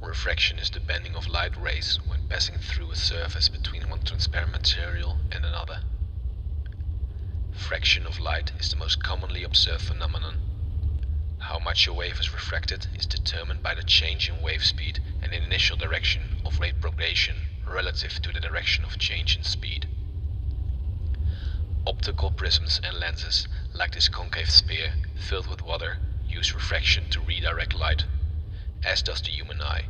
Refraction is the bending of light rays when passing through a surface between one transparent material and another. Fraction of light is the most commonly observed phenomenon. How much a wave is refracted is determined by the change in wave speed and initial direction of rate propagation relative to the direction of change in speed. Optical prisms and lenses, like this concave sphere filled with water, use refraction to redirect light, as does the human eye.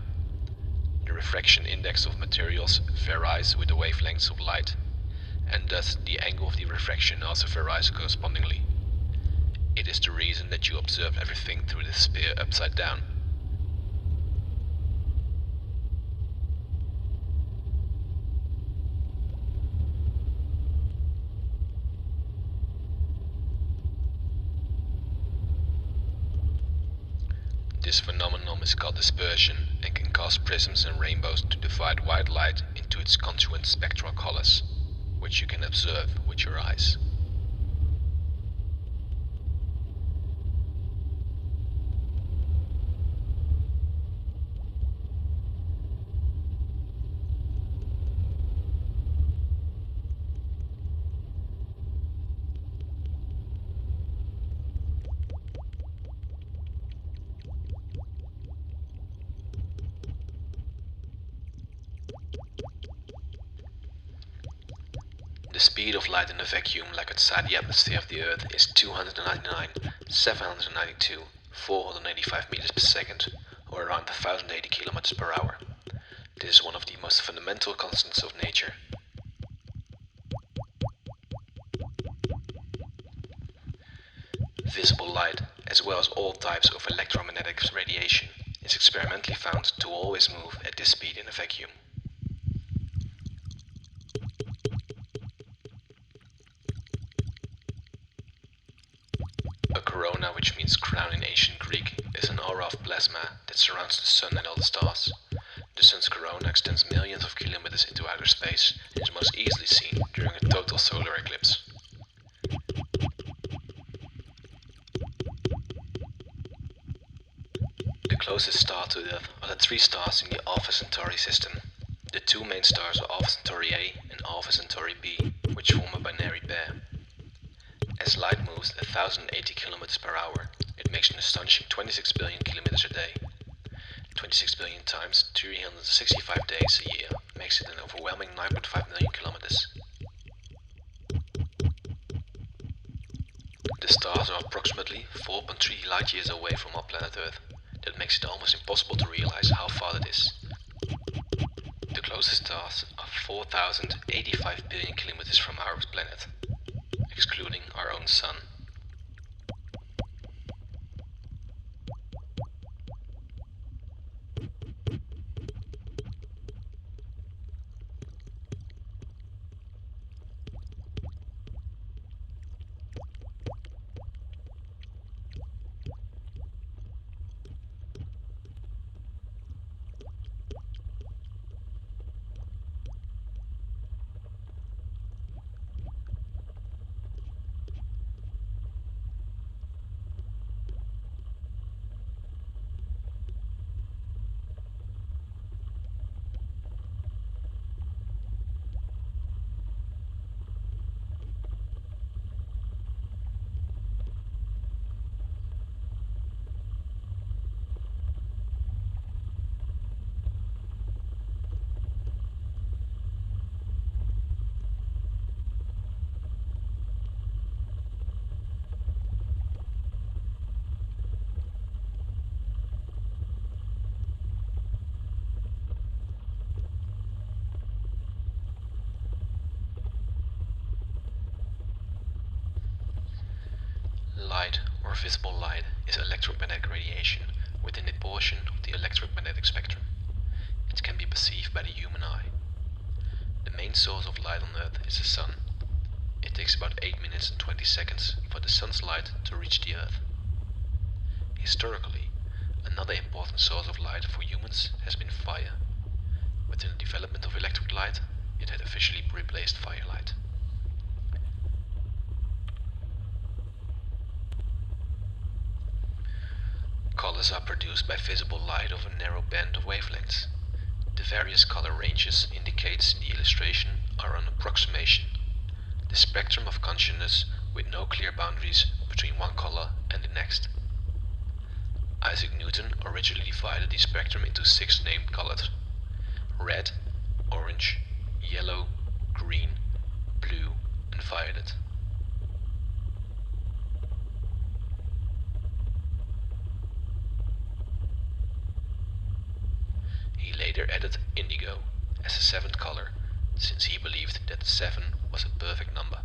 The refraction index of materials varies with the wavelengths of light, and thus the angle of the refraction also varies correspondingly. It is the reason that you observe everything through the sphere upside down. This phenomenon is called dispersion and can cause prisms and rainbows to divide white light into its constituent spectral colors, which you can observe with your eyes. The speed of light in a vacuum, like outside the atmosphere of the Earth, is 299,792,485 meters per second, or around 1080 kilometers per hour. This is one of the most fundamental constants of nature. Visible light, as well as all types of electromagnetic radiation, is experimentally found to always move at this speed in a vacuum. A corona, which means crown in ancient Greek, is an aura of plasma that surrounds the Sun and all the stars. The Sun's corona extends millions of kilometers into outer space and is most easily seen during a total solar eclipse. The closest star to Earth are the three stars in the Alpha Centauri system. The two main stars are Alpha Centauri A and Alpha Centauri B, which form a binary pair. As light moves 1080 kilometers per hour, it makes an astonishing 26 billion kilometers a day. 26 billion times 365 days a year makes it an overwhelming 9.5 million kilometers. The stars are approximately 4.3 light years away from our planet Earth. That makes it almost impossible to realize how far it is. The closest stars are 4,085 billion kilometers from our planet, excluding our own Sun. Light, or visible light, is electromagnetic radiation within the portion of the electromagnetic spectrum. It can be perceived by the human eye. The main source of light on Earth is the Sun. It takes about 8 minutes and 20 seconds for the Sun's light to reach the Earth. Historically, another important source of light for humans has been fire. With the development of electric light, it had officially replaced firelight. colors are produced by visible light over a narrow band of wavelengths. The various color ranges indicated in the illustration are an approximation, the spectrum of consciousness with no clear boundaries between one color and the next. Isaac Newton originally divided the spectrum into 6 named colors: red, orange, yellow, green, blue, and violet. He later added indigo as a 7th color, since he believed that 7 was a perfect number.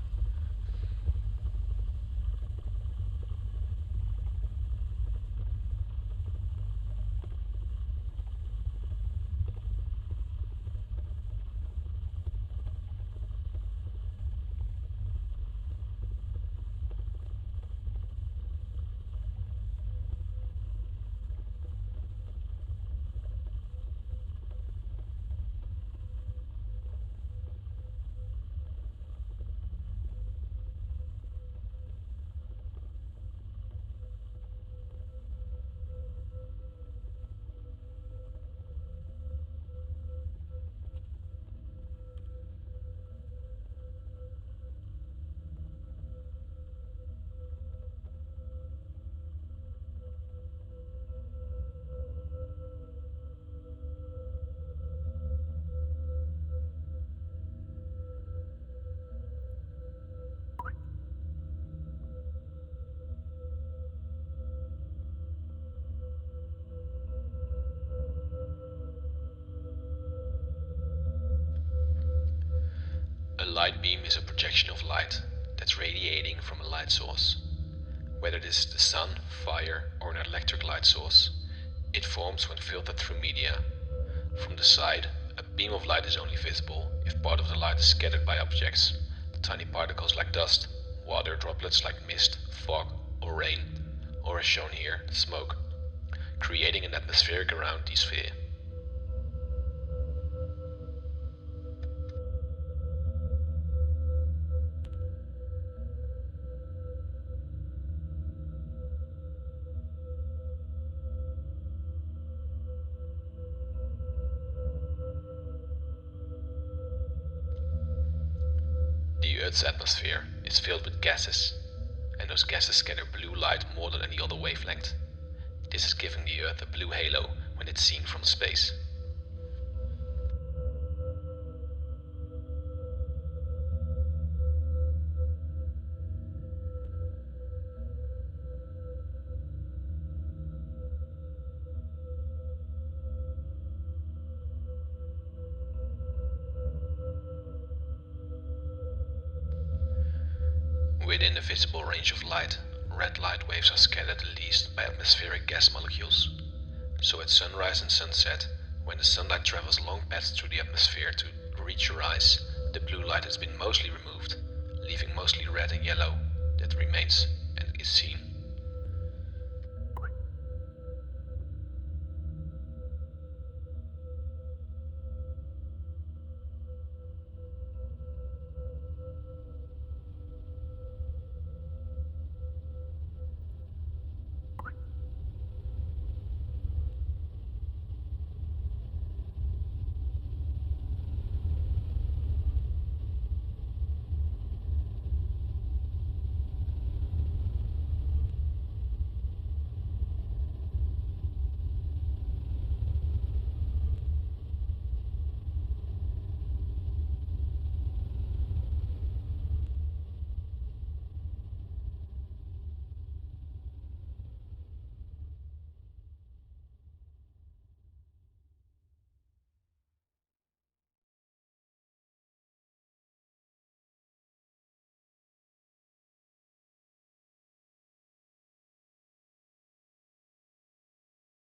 A light beam is a projection of light that's radiating from a light source. Whether this is the sun, fire, or an electric light source, it forms when filtered through media. From the side, a beam of light is only visible if part of the light is scattered by objects, tiny particles like dust, water droplets like mist, fog, or rain, or as shown here, smoke, creating an atmospheric around the sphere. The Earth's atmosphere is filled with gases, and those gases scatter blue light more than any other wavelength. This is giving the Earth a blue halo when it's seen from space. Within the visible range of light, red light waves are scattered the least by atmospheric gas molecules. So at sunrise and sunset, when the sunlight travels long paths through the atmosphere to reach your eyes, the blue light has been mostly removed, leaving mostly red and yellow that remains and is seen.